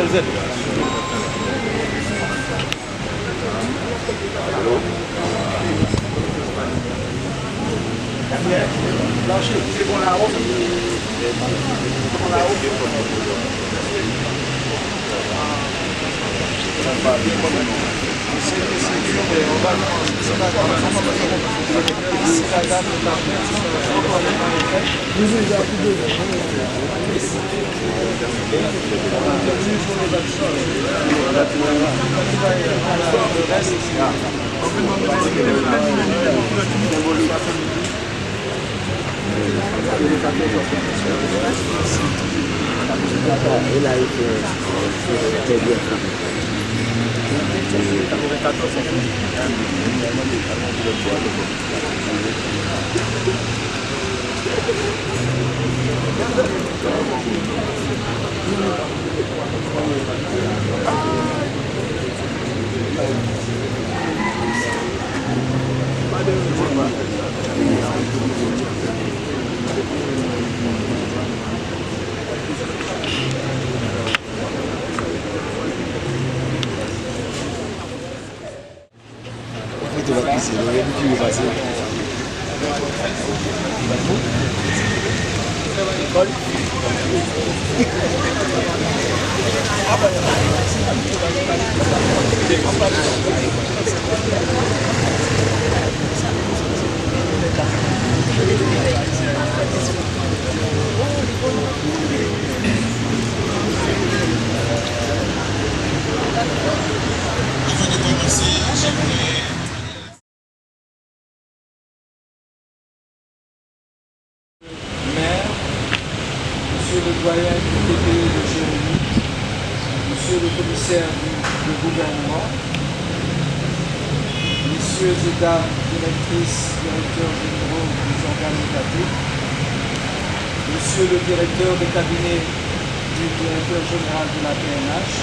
Z. Blancher, c'est bon là-haut. Il a été très bien. Monsieur le doyen du TPE de Jérémy, Monsieur le commissaire du gouvernement, Messieurs et dames directrices, directeurs généraux des organes étatiques, Monsieur le directeur de cabinet du directeur général de la PNH,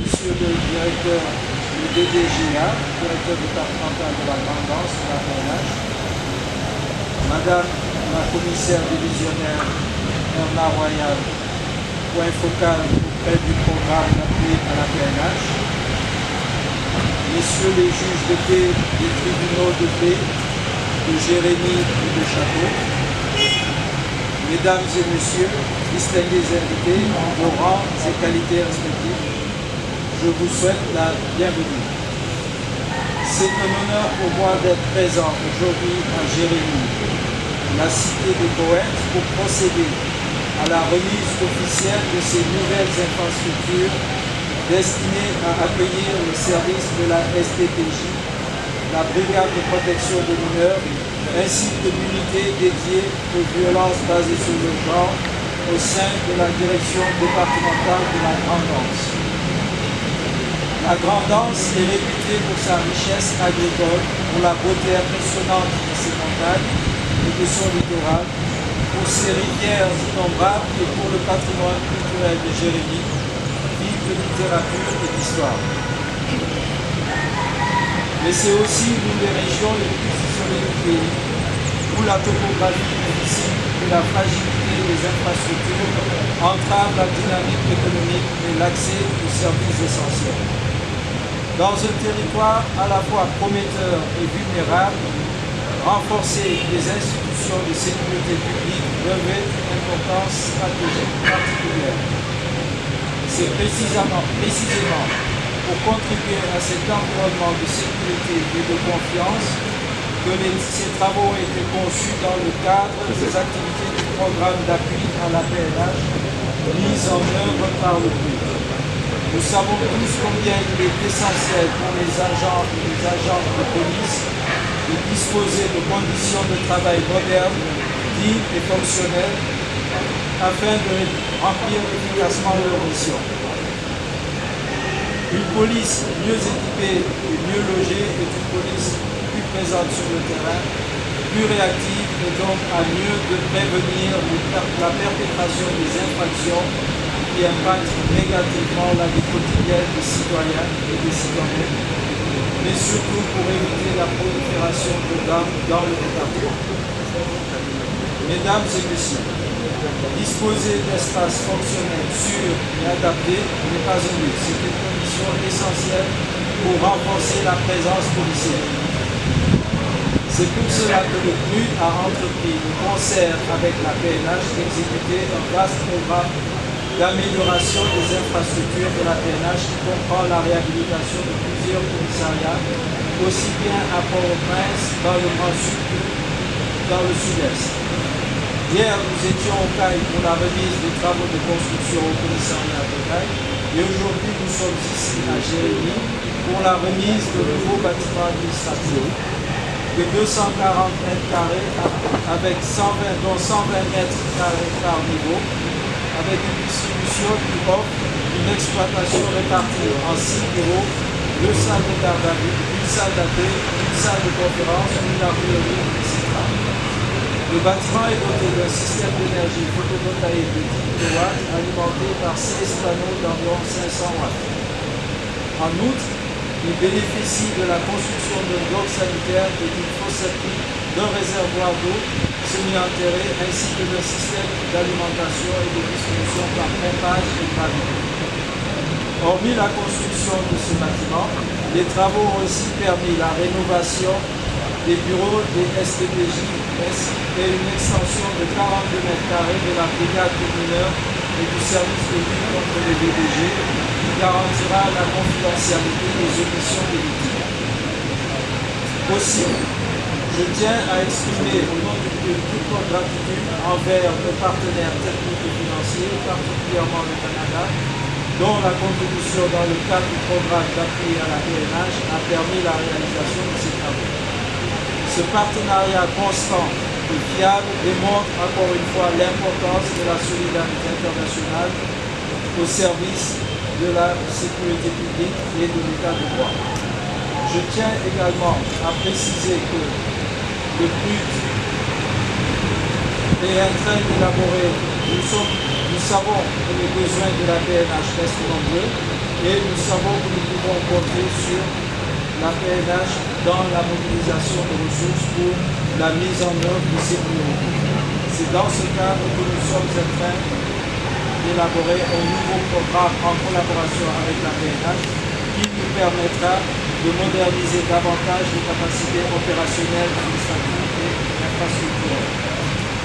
Monsieur le directeur du DDGA, directeur départemental de la Grandance de la PNH, Madame la commissaire divisionnaire Bernard Royal, point focal auprès du programme d'appui à la PNH, Messieurs les juges de paix des tribunaux de paix de Jérémy et de Château, Mesdames et Messieurs, distingués invités en vos rangs et qualités respectives, je vous souhaite la bienvenue. C'est un honneur pour moi d'être présent aujourd'hui à Jérémy, la cité de Corinth, pour procéder à la remise officielle de ces nouvelles infrastructures destinées à accueillir le service de la SDPJ, la brigade de protection des mineurs, ainsi que l'unité dédiée aux violences basées sur le genre au sein de la direction départementale de la Grandance. La Grandance est réputée pour sa richesse agricole, pour la beauté impressionnante de ses montagnes et de son littoral, pour ses rivières innombrables et pour le patrimoine culturel de Jérémy, ville de littérature et d'histoire. Mais c'est aussi l'une des régions les plus isolées du pays, où la topographie difficile et la fragilité des infrastructures entravent la dynamique économique et l'accès aux services essentiels. Dans un territoire à la fois prometteur et vulnérable, renforcer les institutions de sécurité publique revêt une importance stratégique particulière. C'est précisément pour contribuer à cet environnement de sécurité et de confiance que ces travaux ont été conçus dans le cadre des activités du programme d'appui à la PNH mis en œuvre par le PRU. Nous savons tous combien il est essentiel pour les agents et les agentes de police de disposer de conditions de travail modernes, dignes et fonctionnelles afin de remplir efficacement leur mission. Une police mieux équipée et mieux logée est une police plus présente sur le terrain, plus réactive et donc à mieux de prévenir la perpétration des infractions qui impactent négativement la vie quotidienne des citoyens et des citoyennes, mais surtout pour éviter la prolifération de gangs dans le département. Mesdames et Messieurs, Disposer d'espaces fonctionnels, sûrs et adaptés n'est pas un luxe, c'est une condition essentielle pour renforcer la présence policière. C'est pour cela que le CNUD a entrepris de concert avec la PNH d'exécuter un vaste programme d'amélioration des infrastructures de la PNH qui comprend la réhabilitation de plusieurs commissariats, aussi bien à Port-au-Prince, dans le Grand Sud que dans le Sud-Est. Hier, nous étions au CAI pour la remise des travaux de construction au commissariat de CAI et aujourd'hui, nous sommes ici à Jérémy pour la remise de nouveaux bâtiments administratifs de 240 mètres carrés avec 120, dont 120 mètres carrés par niveau, avec une distribution qui offre une exploitation répartie en 6 bureaux, 2 salles de garde à vue, une salle d'accueil, une salle de conférence, une armurerie, etc. Le bâtiment est doté d'un système d'énergie photovoltaïque de 10 kW alimenté par 16 panneaux d'environ 500 watts. En outre, il bénéficie de la construction d'un bloc sanitaire et d'une fosse septique, d'un réservoir d'eau semi-enterré ainsi que d'un système d'alimentation et de distribution par pompage et gravité. Hormis la construction de ce bâtiment, les travaux ont aussi permis la rénovation des bureaux des STPJ et une extension de 42 mètres carrés de la brigade des mineurs et du service de lutte contre les VDG qui garantira la confidentialité des auditions des victimes. Aussi, je tiens à exprimer au nom de toute notre gratitude envers nos partenaires techniques et financiers, particulièrement le Canada, dont la contribution dans le cadre du programme d'appui à la PNH a permis la réalisation de ces travaux. Ce partenariat constant et fiable démontre encore une fois l'importance de la solidarité internationale au service de la sécurité publique et de l'état de droit. Je tiens également à préciser que le CNUD est en train d'élaborer, nous savons que les besoins de la PNH restent nombreux et nous savons que nous pouvons compter sur la PNH dans la mobilisation de ressources pour la mise en œuvre de ces priorités. C'est dans ce cadre que nous sommes en train d'élaborer un nouveau programme en collaboration avec la PNH qui nous permettra de moderniser davantage les capacités opérationnelles, administratives et infrastructurelles.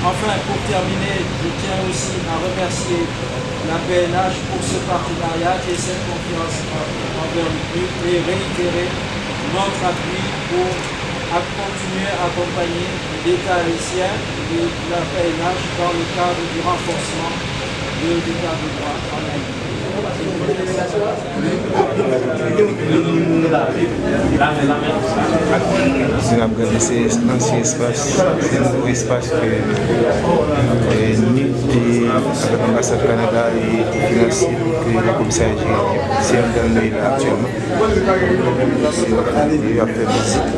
Enfin, pour terminer, je tiens aussi à remercier la PNH pour ce partenariat et cette confiance envers le CNUD et réitérer notre appui pour continuer à accompagner l'État haïtien et la PNH dans le cadre du renforcement de l'État de droit en Haïti. Si on regarde ces anciens espaces, c'est un nouveau espace que NUD avec l'ambassade du Canada et financé que le commissariat c'est un dernier là actuellement. Il a fait visite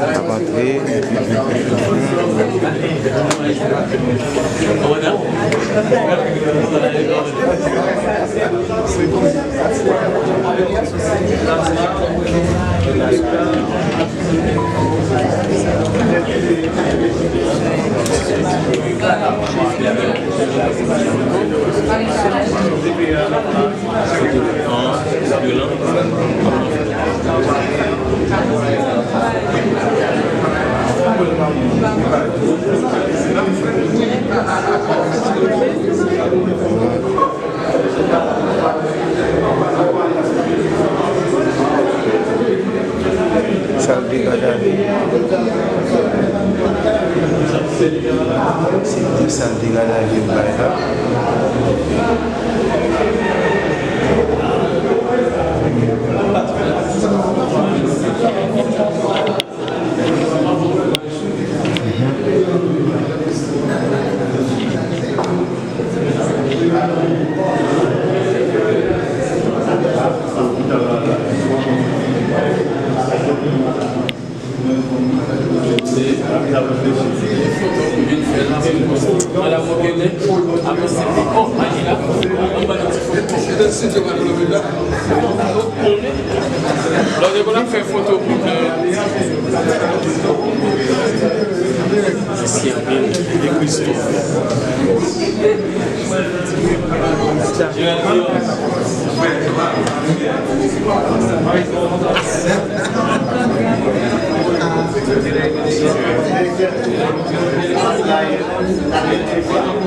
à rentrer. Salve galera. C'était salve galera de Baïra. Donc, on a fait photo pour que... Merci à bien et Christophe. Online.